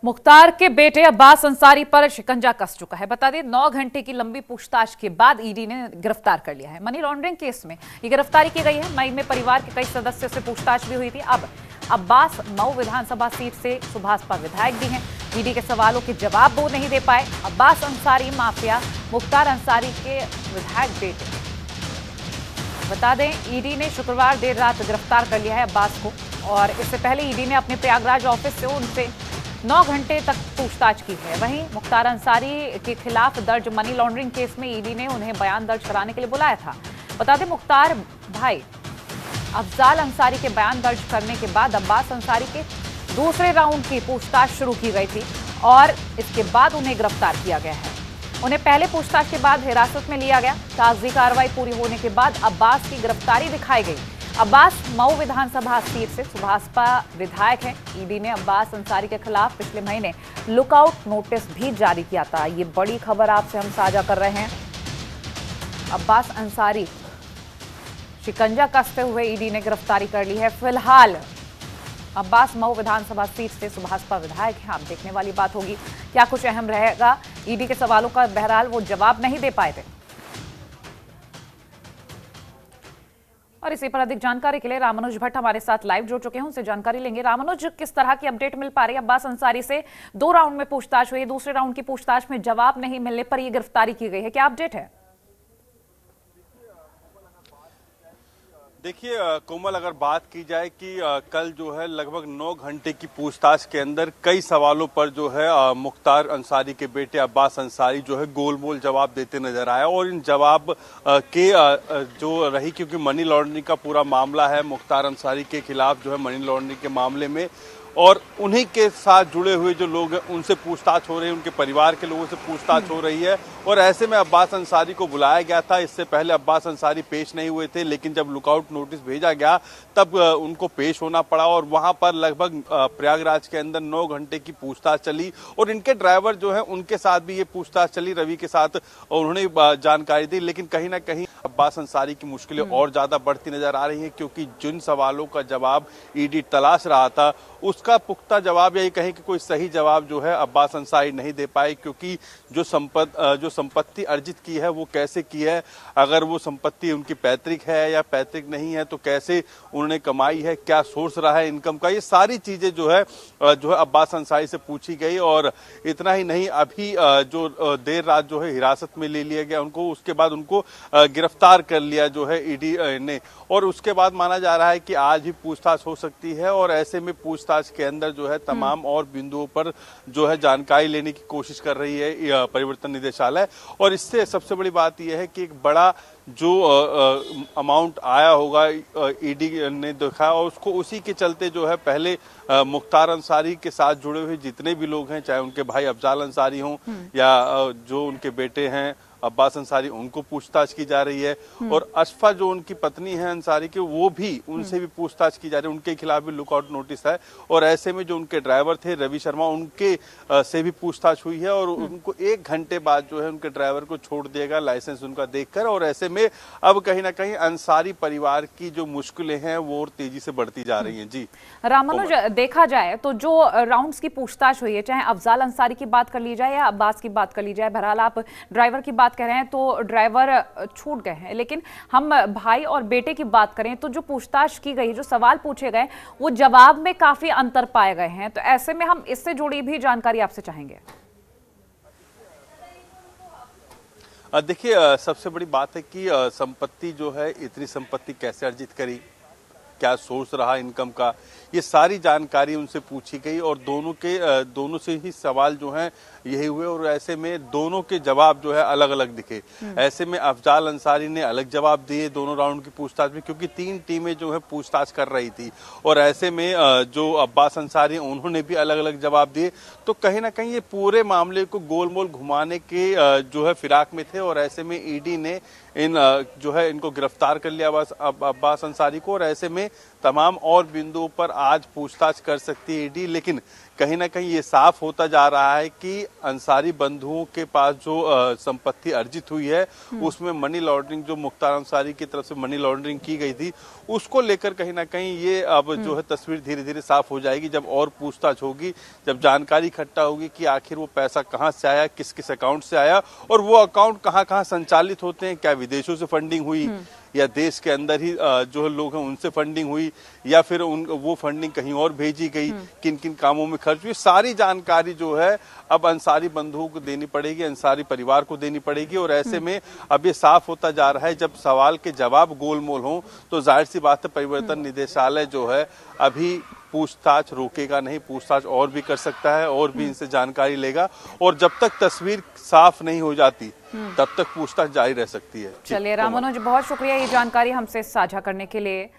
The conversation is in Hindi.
मुख्तार के बेटे अब्बास अंसारी पर शिकंजा कस चुका है। बता दें 9 घंटे की लंबी पूछताछ के बाद ईडी ने गिरफ्तार कर लिया है। मनी लॉन्ड्रिंग केस में ये गिरफ्तारी की गई है। मई में परिवार के कई सदस्यों से पूछताछ भी हुई थी। अब अब्बास मऊ विधानसभा सीट से सुभाषपा विधायक भी हैं। ईडी के सवालों के जवाब वो नहीं दे पाए। अब्बास अंसारी माफिया मुख्तार अंसारी के विधायक बेटे। बता दें ईडी ने शुक्रवार देर रात गिरफ्तार कर लिया है अब्बास को, और इससे पहले ईडी ने अपने प्रयागराज ऑफिस से उनसे 9 घंटे तक पूछताछ की है। वहीं मुख्तार अंसारी के खिलाफ दर्ज मनी लॉन्ड्रिंग केस में ईडी ने उन्हें बयान दर्ज कराने के लिए बुलाया था। बता दें मुख्तार भाई अफजाल अंसारी के बयान दर्ज करने के बाद अब्बास अंसारी के दूसरे राउंड की पूछताछ शुरू की गई थी और इसके बाद उन्हें गिरफ्तार किया गया है। उन्हें पहले पूछताछ के बाद हिरासत में लिया गया। कागजी कार्रवाई पूरी होने के बाद अब्बास की गिरफ्तारी दिखाई गई। अब्बास मऊ विधानसभा सीट से सुभाषपा विधायक हैं। ईडी ने अब्बास अंसारी के खिलाफ पिछले महीने लुकआउट नोटिस भी जारी किया था। ये बड़ी खबर आपसे हम साझा कर रहे हैं। अब्बास अंसारी शिकंजा कसते हुए ईडी ने गिरफ्तारी कर ली है। फिलहाल अब्बास मऊ विधानसभा सीट से सुभाषपा विधायक हैं। आप देखने वाली बात होगी क्या कुछ अहम रहेगा। ईडी के सवालों का बहरहाल वो जवाब नहीं दे पाए थे। और इसी पर अधिक जानकारी के लिए रामानुज भट्ट हमारे साथ लाइव जुड़ चुके हैं, उनसे जानकारी लेंगे। रामानुज, किस तरह की अपडेट मिल पा रही है? अब्बास अंसारी से 2 राउंड में पूछताछ हुई, दूसरे राउंड की पूछताछ में जवाब नहीं मिलने पर यह गिरफ्तारी की गई है, क्या अपडेट है? देखिए कोमल, अगर बात की जाए कि कल जो है लगभग 9 घंटे की पूछताछ के अंदर कई सवालों पर जो है मुख्तार अंसारी के बेटे अब्बास अंसारी जो है गोलमोल जवाब देते नजर आया। और इन जवाब के जो रही, क्योंकि मनी लॉन्ड्रिंग का पूरा मामला है, मुख्तार अंसारी के खिलाफ जो है मनी लॉन्ड्रिंग के मामले में, और उन्हीं के साथ जुड़े हुए जो लोग हैं उनसे पूछताछ हो रही है, उनके परिवार के लोगों से पूछताछ हो रही है। और ऐसे में अब्बास अंसारी को बुलाया गया था। इससे पहले अब्बास अंसारी पेश नहीं हुए थे, लेकिन जब लुकआउट नोटिस भेजा गया तब उनको पेश होना पड़ा। और वहां पर लगभग प्रयागराज के अंदर 9 घंटे की पूछताछ चली। और इनके ड्राइवर जो है उनके साथ भी ये पूछताछ चली, रवि के साथ, और उन्होंने जानकारी दी। लेकिन कहीं ना कहीं अब्बास अंसारी की मुश्किलें और ज्यादा बढ़ती नजर आ रही है, क्योंकि जिन सवालों का जवाब ईडी तलाश रहा था उसका पुख्ता जवाब, या ये कहें कि कोई सही जवाब जो है अब्बास अंसारी नहीं दे पाए। क्योंकि जो संपत्ति अर्जित की है वो कैसे की है, अगर वो संपत्ति उनकी पैतृक है या पैतृक नहीं है, तो कैसे उन्होंने कमाई है, क्या सोर्स रहा है इनकम का, ये सारी चीजें जो है अब्बास अंसारी से पूछी गई। और इतना ही नहीं, अभी जो देर रात जो है हिरासत में ले लिया गया उनको, उसके बाद उनको गिरफ्तार कर लिया जो है ईडी ने। और उसके बाद माना जा रहा है कि आज भी पूछताछ हो सकती है। और ऐसे में पूछताछ के अंदर जो है तमाम और बिंदुओं पर जो है जानकारी लेने की कोशिश कर रही है परिवर्तन निदेशालय। और इससे सबसे बड़ी बात यह है कि एक बड़ा जो अमाउंट आया होगा ईडी ने देखा, और उसको उसी के चलते जो है पहले मुख्तार अंसारी के साथ जुड़े हुए जितने भी लोग हैं, चाहे उनके भाई अफजाल अंसारी हों या जो उनके बेटे हैं अब्बास अंसारी, उनको पूछताछ की जा रही है। और अशफा जो उनकी पत्नी है अंसारी के, वो भी उनसे भी पूछताछ की जा रही है, उनके खिलाफ भी लुकआउट नोटिस है। और ऐसे में जो उनके ड्राइवर थे रवि शर्मा, उनके से भी पूछताछ हुई है। और उनको 1 घंटे बाद जो है उनके ड्राइवर को छोड़ दिएगा, लाइसेंस उनका देखकर। और ऐसे में अब कहीं ना कहीं अंसारी परिवार की जो मुश्किलें हैं वो और तेजी से बढ़ती जा रही हैं। जी रामानुज, देखा जाए तो जो राउंड्स की पूछताछ हुई है, चाहे अफजाल अंसारी की बात कर ली जाए या अब्बास की बात कर ली जाए, बहरहाल आप ड्राइवर की बात कह रहे हैं तो ड्राइवर छूट गए हैं। लेकिन हम भाई और बेटे की बात करें तो जो पूछताछ की गई, जो सवाल पूछे गए, वो जवाब में काफी अंतर पाए गए हैं। तो ऐसे में हम इससे जुड़ी भी जानकारी आपसे चाहेंगे। देखिए सबसे बड़ी बात है कि संपत्ति जो है, इतनी संपत्ति कैसे अर्जित करी, क्या सोर्स रहा इनकम का, ये सारी जानकारी उनसे पूछी गई। और दोनों से ही सवाल जो हैं यही हुए। और ऐसे में दोनों के जवाब जो है अलग अलग दिखे। ऐसे में अफजाल अंसारी ने अलग जवाब दिए दोनों राउंड की पूछताछ में, क्योंकि 3 टीमें जो है पूछताछ कर रही थी। और ऐसे में जो अब्बास अंसारी उन्होंने भी अलग अलग जवाब दिए। तो कहीं ना कहीं ये पूरे मामले को गोलमोल घुमाने के जो है फिराक में थे। और ऐसे में ईडी ने जो है इनको गिरफ्तार कर लिया अब्बास अंसारी को। और ऐसे में तमाम और बिंदुओं पर आज पूछताछ कर सकती है ईडी, लेकिन कहीं ना कहीं ये साफ होता जा रहा है कि अंसारी बंधुओं के पास जो संपत्ति अर्जित हुई है उसमें मनी लॉन्ड्रिंग, जो मुख्तार अंसारी की तरफ से मनी लॉन्ड्रिंग की गई थी, उसको लेकर कहीं ना कहीं ये अब जो है तस्वीर धीरे धीरे साफ हो जाएगी। जब और पूछताछ होगी, जब जानकारी इकट्ठा होगी कि आखिर वो पैसा कहाँ से आया, किस किस अकाउंट से आया और वो अकाउंट कहाँ कहाँ संचालित होते हैं, क्या विदेशों से फंडिंग हुई या देश के अंदर ही जो लोग हैं उनसे फंडिंग हुई या फिर वो फंडिंग कहीं और भेजी गई, किन किन कामों में खर्च हुई, सारी जानकारी जो है अब अंसारी बंधुओं को देनी पड़ेगी, अंसारी परिवार को देनी पड़ेगी। और ऐसे में अब ये साफ होता जा रहा है, जब सवाल के जवाब गोलमोल हों तो जाहिर सी बात है परिवर्तन निदेशालय जो है अभी पूछताछ रोकेगा नहीं, पूछताछ और भी कर सकता है और भी इनसे जानकारी लेगा और जब तक तस्वीर साफ नहीं हो जाती तब तक पूछताछ जारी रह सकती है। चलिए राम मनोज, बहुत शुक्रिया ये जानकारी हमसे साझा करने के लिए।